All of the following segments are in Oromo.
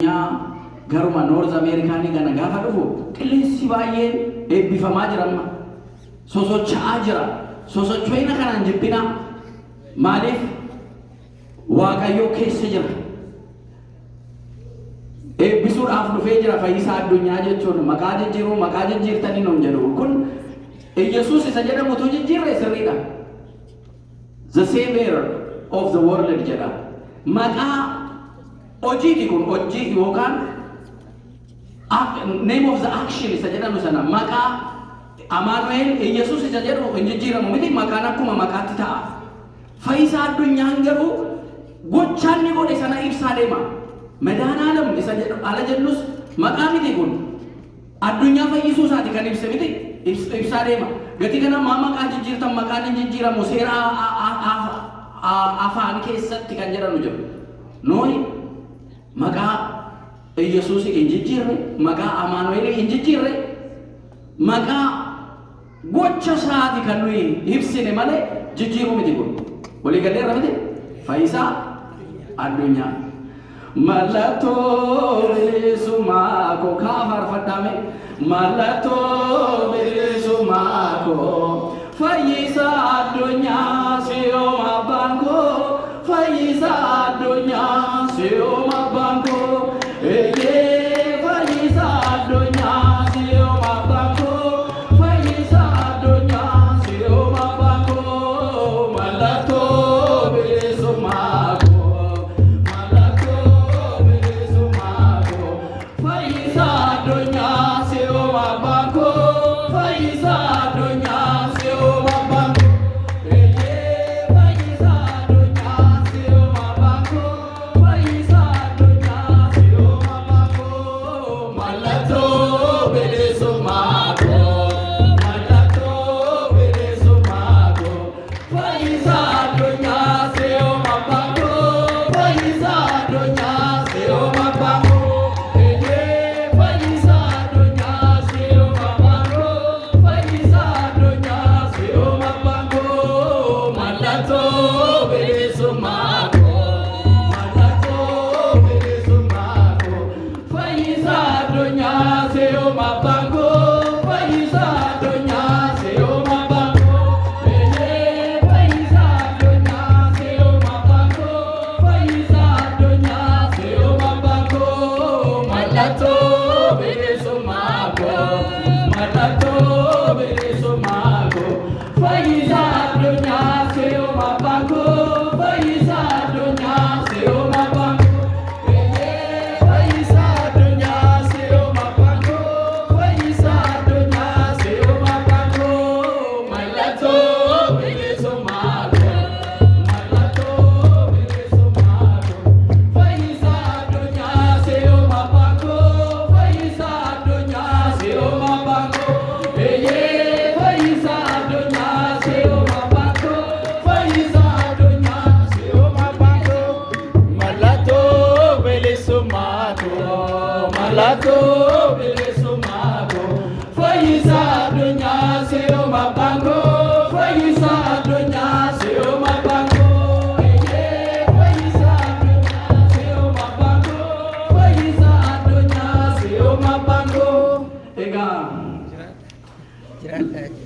Garuma North America ni gana gafa dhufu qilleensi baay'een eebbifamaa jira amma sosocho'aa jira sosocho'ina kanaan jibbina maaliif Waaqayyo keessa jira eebbisuudhaaf dhufee jira fayyisaa addunyaa jechuun maqaa jijjiirtanii nuun jedhu kun Yesuus isa jedhamutu jijjiirre sirriidha the savior of the world jedha maqaa Ojiti kun ojiti yookaan name of the action isa jedhamu sana maqaa Amaanu'eel Yesuus isa jedhamu injijjiiramu miti maqaan akkuma maqaatti ta'a. Fayyisaa addunyaan garuu gochaan ni godhe sana ibsaa deema. Madaanaalam isa jedhamu ala jennus maqaa miti kun addunyaa fayyisuu isaati kan ibse miti ibsaa deema. Gatii kana maqaa jijjiirtan maqaan injijjiiramu seera afaan keessatti kan jedhamu jiru. Nooyi maqaa Yesuus injijjiirre maqaa Amaanu'eel injijjiirre maqaa gocha isaati kan nuyi ibsine malee jijjiiruu miti kun walii galleerra miti fayyisaa addunyaa mallattoo bilisummaa koo kaa faarfadhaame mallattoo bilisummaa koo fayyisaa addunyaa siyooma abbaan koo fayyisaa addunyaa siyooma abbaan koo fayyisaa addunyaa siyooma abbaan koo fayyisaa addunyaa siyooma abbaan koo mallattoo bilisummaa koo mallattoo bilisummaa koo fayyisaa addunyaa siyooma abbaan koo fayyisaa addunyaa siyooma abbaan koo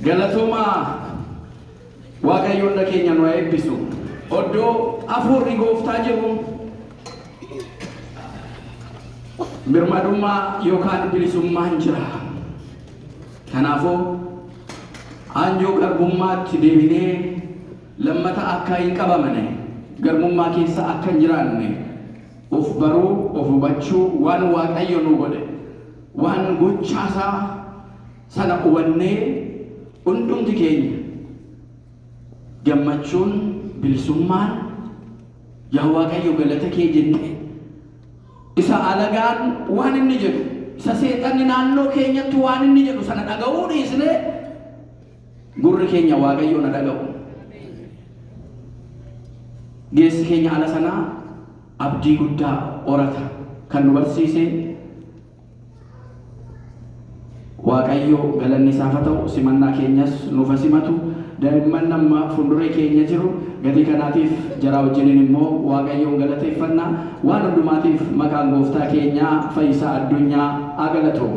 Galatuma Waaqayyoon keenya nu eebbisu oddoo afurri gooftaa jiru birmadummaa yookaan bilisummaan jira kanaafuu aanjoo garbummaatti deebinee lammata akka hin qabamne garbummaa keessa akka hin jiraanne of baruu of hubachuu waan Waaqayyo nu godhe waan gochaasaa sana hubannee hundumti keenya gammachuun bilisummaan yaa Waaqayyo galata kee jennee isa alagaan waan inni jedhu isa seexanni naannoo keenyatti waan inni jedhu sana dhaga'uu dhiisnee gurri keenya Waaqayyo na dhaga'u geessi keenya ala sanaa abdii guddaa horata kan nu barsiise Waaqayyo galanni isaaf haa ta'u simannaa keenyas nuuf simatu daa'imman nama fuuldura keenya jiru gadi kanaatiif jara wajjiniin immoo waaqayyoon galateeffannaa waan hundumaatiif maqaan gooftaa keenyaa Fayyisaa Addunyaa haa galatu.